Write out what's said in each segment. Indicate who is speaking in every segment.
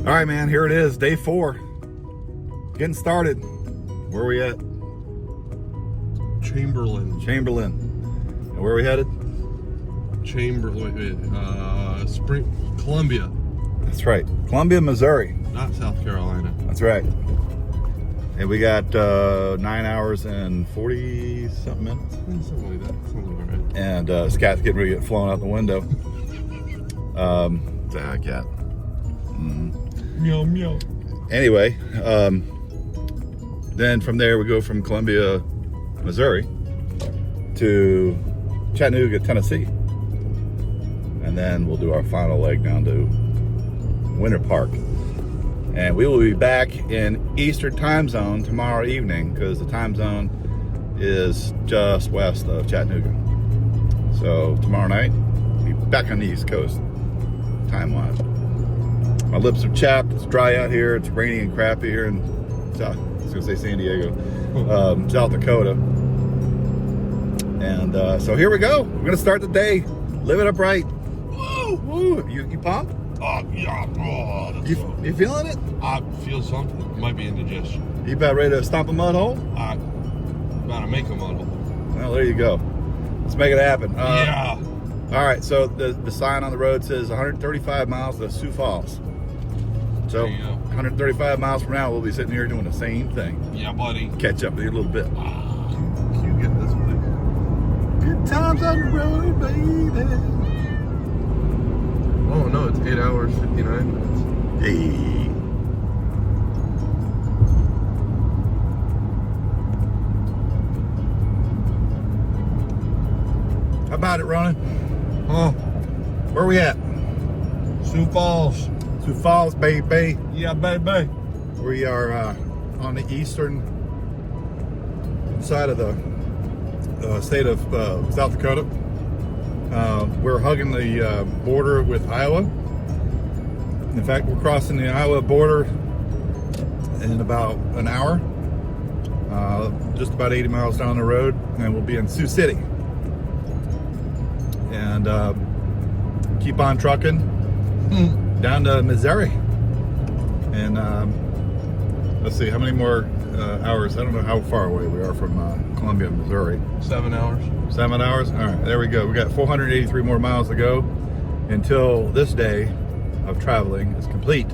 Speaker 1: All right, man, here it is, day 4. Getting started. Where are we at?
Speaker 2: Chamberlain.
Speaker 1: And where are we headed?
Speaker 2: Columbia.
Speaker 1: That's right, Columbia, Missouri.
Speaker 2: Not South Carolina.
Speaker 1: That's right. And we got 9 hours and 40 something minutes.
Speaker 2: Something like that. Something like that.
Speaker 1: And Scott's getting ready to get flown out the window. Cat.
Speaker 2: Meow, meow.
Speaker 1: Anyway, then from there we go from Columbia, Missouri to Chattanooga, Tennessee. And then we'll do our final leg down to Winter Park. And we will be back in Eastern time zone tomorrow evening because the time zone is just west of Chattanooga. So tomorrow night, we'll be back on the East Coast, time-wise. My lips are chapped, it's dry out here, it's rainy and crappy here in South, I was gonna say San Diego, South Dakota. And so here we go. We're gonna start the day, live it up right. Woo, woo. You pumped?
Speaker 2: Yeah. Oh,
Speaker 1: You feeling it?
Speaker 2: I feel something. It might be indigestion.
Speaker 1: You about ready to stomp a mud hole?
Speaker 2: About to make a mud hole.
Speaker 1: Well, there you go. Let's make it happen.
Speaker 2: Yeah.
Speaker 1: All right, so the sign on the road says 135 miles to Sioux Falls. So 135 miles from now, we'll be sitting here doing the same thing.
Speaker 2: Yeah, buddy.
Speaker 1: Catch up with you a little bit.
Speaker 2: Can you get this, please?
Speaker 1: Good times on the road, baby.
Speaker 2: Oh, no, it's 8 hours, 59 minutes.
Speaker 1: Hey. How about it, Ronan?
Speaker 2: Huh?
Speaker 1: Where we at?
Speaker 2: Sioux Falls.
Speaker 1: Sioux Falls, baby.
Speaker 2: Yeah, baby.
Speaker 1: We are on the eastern side of the state of South Dakota. We're hugging the border with Iowa. In fact, we're crossing the Iowa border in about an hour, just about 80 miles down the road, and we'll be in Sioux City. And keep on trucking down to Missouri. And let's see, how many more hours? I don't know how far away we are from Columbia, Missouri.
Speaker 2: 7 hours.
Speaker 1: 7 hours? All right, there we go. We got 483 more miles to go until this day of traveling is complete.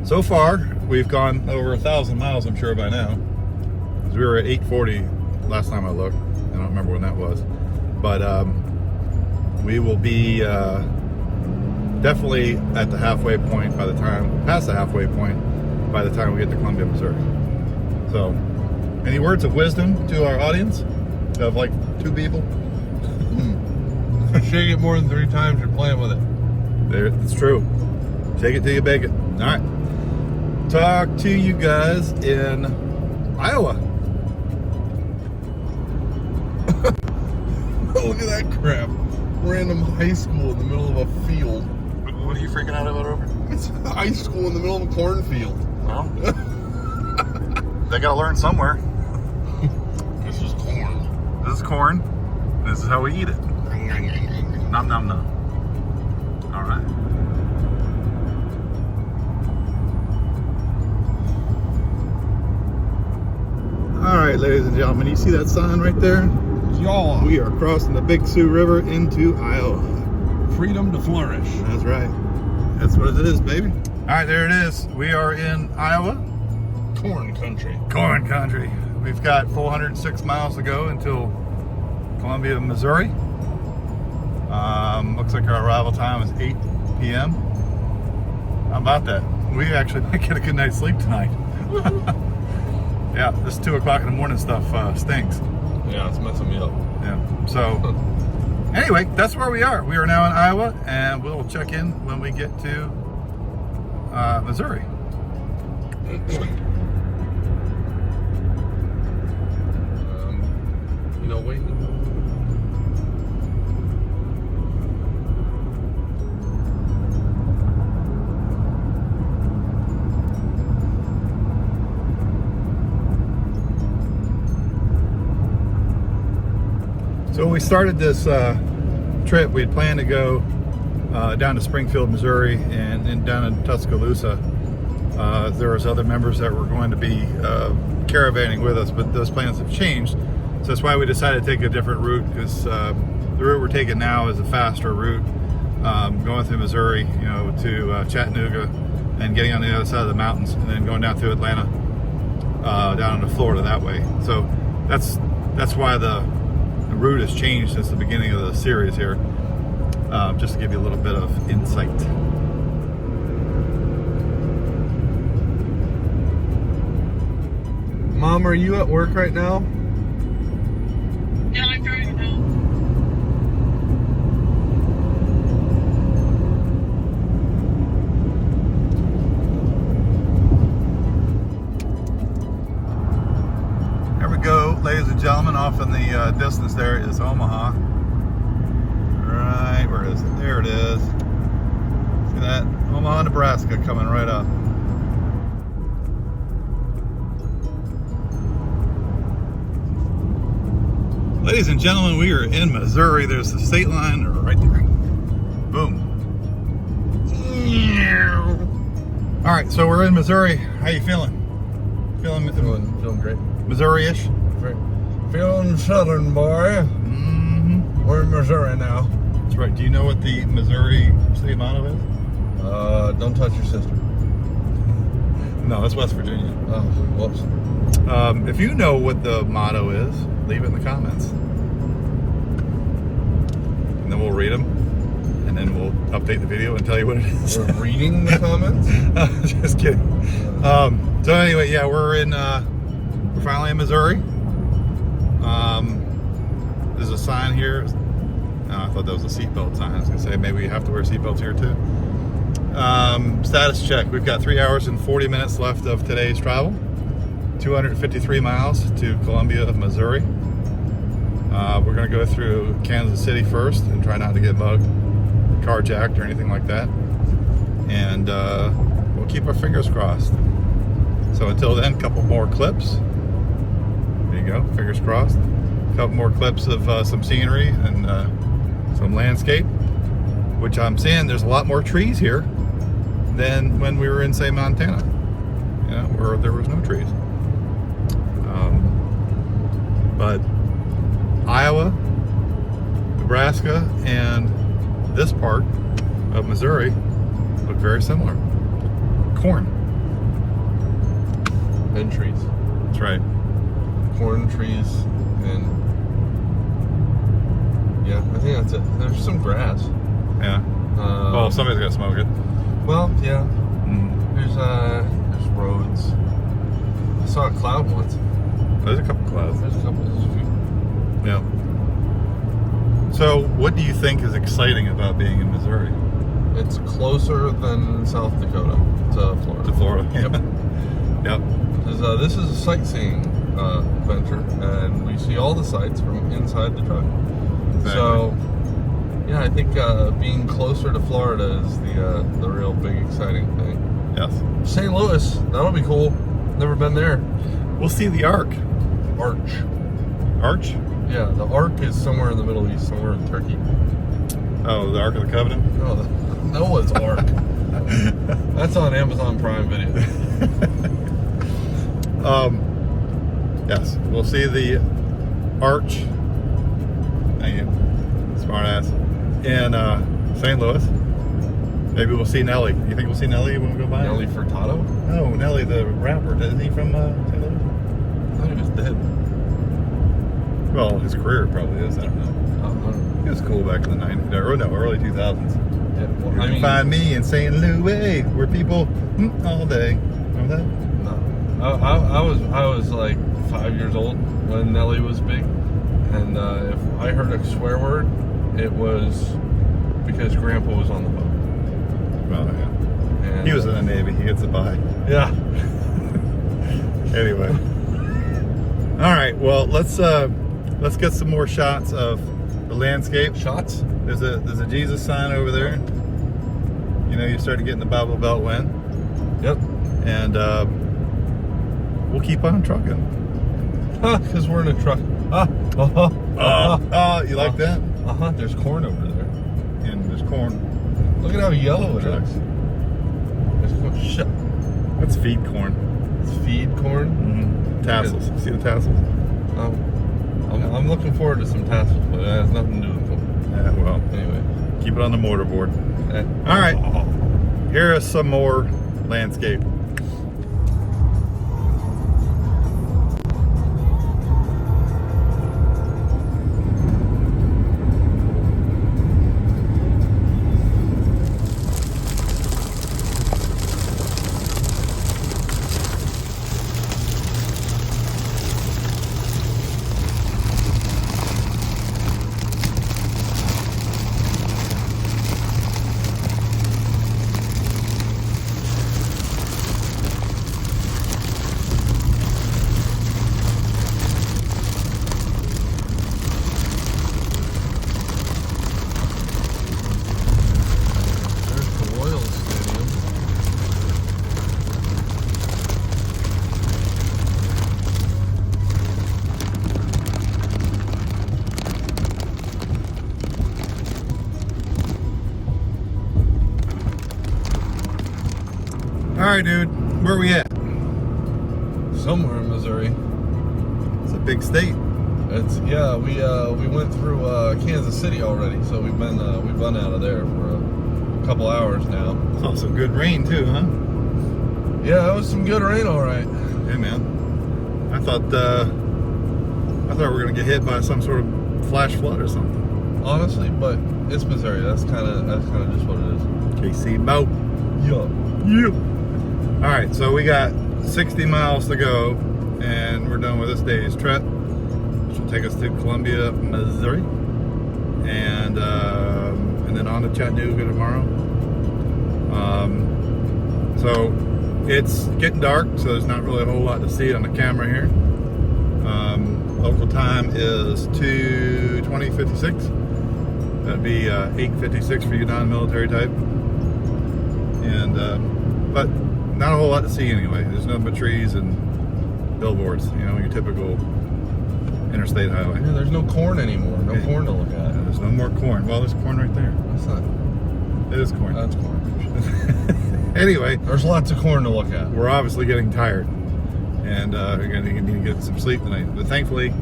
Speaker 1: So far, we've gone over 1,000 miles, I'm sure by now. We were at 840 last time I looked. I don't remember when that was. But we will be definitely at the halfway point by the time, past the halfway point by the time we get to Columbia, Missouri. So, any words of wisdom to our audience of like 2 people?
Speaker 2: Shake it more than 3 times, you're playing with it.
Speaker 1: There, it's true. Shake it till you bake it. All right. Talk to you guys in Iowa.
Speaker 2: Look at that crap. Random high school in the middle of a field.
Speaker 1: What are you freaking out about over?
Speaker 2: It's a high school in the middle of a cornfield.
Speaker 1: Well, they gotta learn somewhere.
Speaker 2: This is corn.
Speaker 1: This is corn. This is how we eat it. Nom nom nom. All right. All right, ladies and gentlemen, you see that sign right there?
Speaker 2: Y'all.
Speaker 1: We are crossing the Big Sioux River into Iowa.
Speaker 2: Freedom to flourish.
Speaker 1: That's right. That's what it is, baby. All right, there it is. We are in Iowa.
Speaker 2: Corn country.
Speaker 1: Corn country. We've got 406 miles to go until Columbia, Missouri. Looks like our arrival time is 8 p.m. How about that? We actually might get a good night's sleep tonight. Yeah, this 2 o'clock in the morning stuff stinks.
Speaker 2: Yeah, it's messing me up.
Speaker 1: Yeah, so anyway, that's where we are. We are now in Iowa, and we'll check in when we get to Missouri.
Speaker 2: Waiting.
Speaker 1: So when we started this trip, we had planned to go down to Springfield, Missouri, and down in Tuscaloosa. There was other members that were going to be caravanning with us, but those plans have changed. So that's why we decided to take a different route, because the route we're taking now is a faster route, going through Missouri, to Chattanooga, and getting on the other side of the mountains, and then going down through Atlanta, down into Florida that way. So that's why the route has changed since the beginning of the series here, just to give you a little bit of insight.
Speaker 2: Mom, are you at work right now?
Speaker 3: Yeah, I'm driving now.
Speaker 1: Here we go, ladies and gentlemen. Off in the distance there is Omaha. Right, where is it? There it is. See that? Omaha, Nebraska coming right up. Ladies and gentlemen, we are in Missouri. There's the state line right there. Boom. All right, so we're in Missouri. How you feeling? Feeling
Speaker 2: great.
Speaker 1: Missouri-ish?
Speaker 2: Feeling southern, boy.
Speaker 1: Mm-hmm.
Speaker 2: We're in Missouri now.
Speaker 1: That's right. Do you know what the Missouri state motto is?
Speaker 2: Don't touch your sister.
Speaker 1: No, that's West Virginia.
Speaker 2: Oh, whoops.
Speaker 1: If you know what the motto is, leave it in the comments. And then we'll read them. And then we'll update the video and tell you what it is.
Speaker 2: We're reading the comments?
Speaker 1: Just kidding. So anyway, yeah, we're finally in Missouri. There's a sign here. I thought that was a seatbelt sign. I was gonna say maybe you have to wear seatbelts here too. Status check. We've got 3 hours and 40 minutes left of today's travel. 253 miles to Columbia, Missouri. We're gonna go through Kansas City first and try not to get mugged, carjacked, or anything like that. And we'll keep our fingers crossed. So until then, a couple more clips. There you go, fingers crossed. A couple more clips of some scenery and some landscape, which I'm seeing there's a lot more trees here than when we were in, say, Montana, where there was no trees. But Iowa, Nebraska, and this part of Missouri look very similar. Corn.
Speaker 2: And trees.
Speaker 1: That's right.
Speaker 2: Corn, trees, and yeah, I think that's it. There's some grass.
Speaker 1: Yeah. Oh, somebody's got to smoke it.
Speaker 2: Well, yeah.
Speaker 1: Mm.
Speaker 2: There's roads. I saw a cloud once.
Speaker 1: There's a couple clouds.
Speaker 2: There's a couple. There's a few.
Speaker 1: Yeah. So, what do you think is exciting about being in Missouri?
Speaker 2: It's closer than South Dakota to Florida.
Speaker 1: To Florida.
Speaker 2: Yep.
Speaker 1: Yep.
Speaker 2: Because this is a sightseeing venture, and we see all the sights from inside the truck.
Speaker 1: Exactly.
Speaker 2: So, yeah, I think being closer to Florida is the real big exciting thing.
Speaker 1: Yes.
Speaker 2: St. Louis, that'll be cool. Never been there.
Speaker 1: We'll see the Ark.
Speaker 2: Arch.
Speaker 1: Arch?
Speaker 2: Yeah, the Ark is somewhere in the Middle East, somewhere in Turkey.
Speaker 1: Oh, the Ark of the Covenant?
Speaker 2: No, Noah's Ark. That's on Amazon Prime Video.
Speaker 1: Yes, we'll see the Arch. Thank you, smart ass. In St. Louis. Maybe we'll see Nelly. You think we'll see Nelly when we go by?
Speaker 2: Nelly Furtado?
Speaker 1: No, Nelly the rapper. Isn't he from St. Louis?
Speaker 2: I thought he was dead.
Speaker 1: Well, his career probably is. I don't know. He was cool back in the 90s. Or no, early 2000s.
Speaker 2: Yeah, well,
Speaker 1: You can find me in St. Louis, where people all day. Remember that?
Speaker 2: no. I was like 5 years old when Nelly was big, and if I heard a swear word, it was because Grandpa was on the boat.
Speaker 1: Well, yeah.
Speaker 2: And,
Speaker 1: He was in the Navy. He gets a buy.
Speaker 2: Yeah.
Speaker 1: Anyway. All right. Well, let's get some more shots of the landscape.
Speaker 2: Shots?
Speaker 1: There's a Jesus sign over there. You started getting the Bible Belt wind.
Speaker 2: Yep.
Speaker 1: And we'll keep on trucking.
Speaker 2: Because we're in a truck.
Speaker 1: You like that?
Speaker 2: There's corn over there.
Speaker 1: And there's corn.
Speaker 2: Look at how yellow it
Speaker 1: Trucks.
Speaker 2: is. It's corn. Shut.
Speaker 1: That's feed corn.
Speaker 2: It's feed corn.
Speaker 1: Mm-hmm. Tassels. See the tassels?
Speaker 2: I'm looking forward to some tassels, but it has nothing to do with corn.
Speaker 1: Yeah, well,
Speaker 2: Anyway.
Speaker 1: keep it on the mortarboard.
Speaker 2: Eh.
Speaker 1: All right. Here is some more landscape.
Speaker 2: There's the Royals Stadium.
Speaker 1: All right, dude. Where are we at?
Speaker 2: Somewhere in Missouri.
Speaker 1: It's a big state.
Speaker 2: It's we went through Kansas City already, so we've been out of there for a couple hours now.
Speaker 1: It's also good rain too, huh?
Speaker 2: Yeah, it was some good rain, all right.
Speaker 1: Hey, man. I thought we were gonna get hit by some sort of flash flood or something.
Speaker 2: Honestly, but it's Missouri. That's kind of just what it is.
Speaker 1: KC Mo.
Speaker 2: Yeah.
Speaker 1: All right, so we got 60 miles to go, and we're done with this day's trip, which will take us to Columbia, Missouri, and then on to Chattanooga tomorrow. So it's getting dark, so there's not really a whole lot to see on the camera here. Local time is 2:20:56. That'd be 8:56 for you non-military type. And but not a whole lot to see anyway. There's nothing but trees and billboards. You know, your typical interstate highway.
Speaker 2: Yeah, there's no corn anymore. No corn to look at.
Speaker 1: There's no more corn. Well, there's corn right there.
Speaker 2: That's not.
Speaker 1: It is corn.
Speaker 2: That's corn.
Speaker 1: Anyway,
Speaker 2: There's lots of corn to look at.
Speaker 1: we're obviously getting tired, and we're going to need to get some sleep tonight. But thankfully,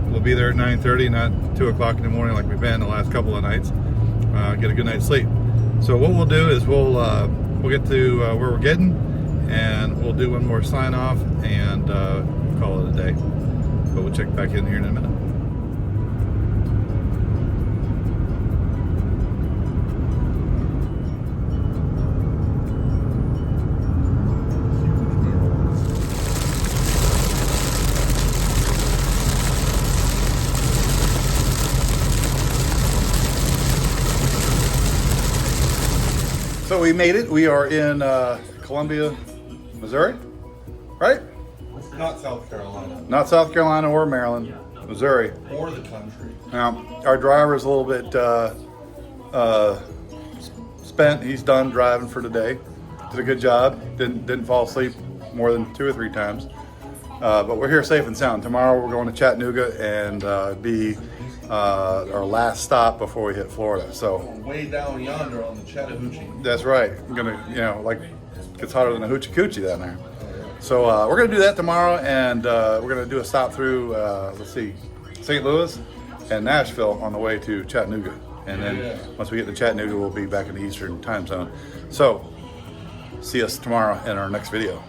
Speaker 1: we'll be there at 9:30, not 2 o'clock in the morning like we've been the last couple of nights. Get a good night's sleep. So what we'll do is we'll get to where we're getting, and we'll do one more sign off and call it a day. But we'll check back in here in a minute. So we made it. We are in Columbia, Missouri, right?
Speaker 2: Not South Carolina.
Speaker 1: Not South Carolina or Maryland, Missouri.
Speaker 2: Or the country.
Speaker 1: Now, our driver is a little bit spent. He's done driving for today. Did a good job. Didn't fall asleep more than 2 or 3 times. But we're here safe and sound. Tomorrow we're going to Chattanooga and be our last stop before we hit Florida. So
Speaker 2: Way down yonder on the Chattahoochee.
Speaker 1: that's right. I'm gonna, like, gets hotter than a hoochie coochie down there. So we're gonna do that tomorrow, and we're gonna do a stop through, let's see, St. Louis and Nashville on the way to Chattanooga. And then once we get to Chattanooga, we'll be back in the Eastern time zone. So see us tomorrow in our next video.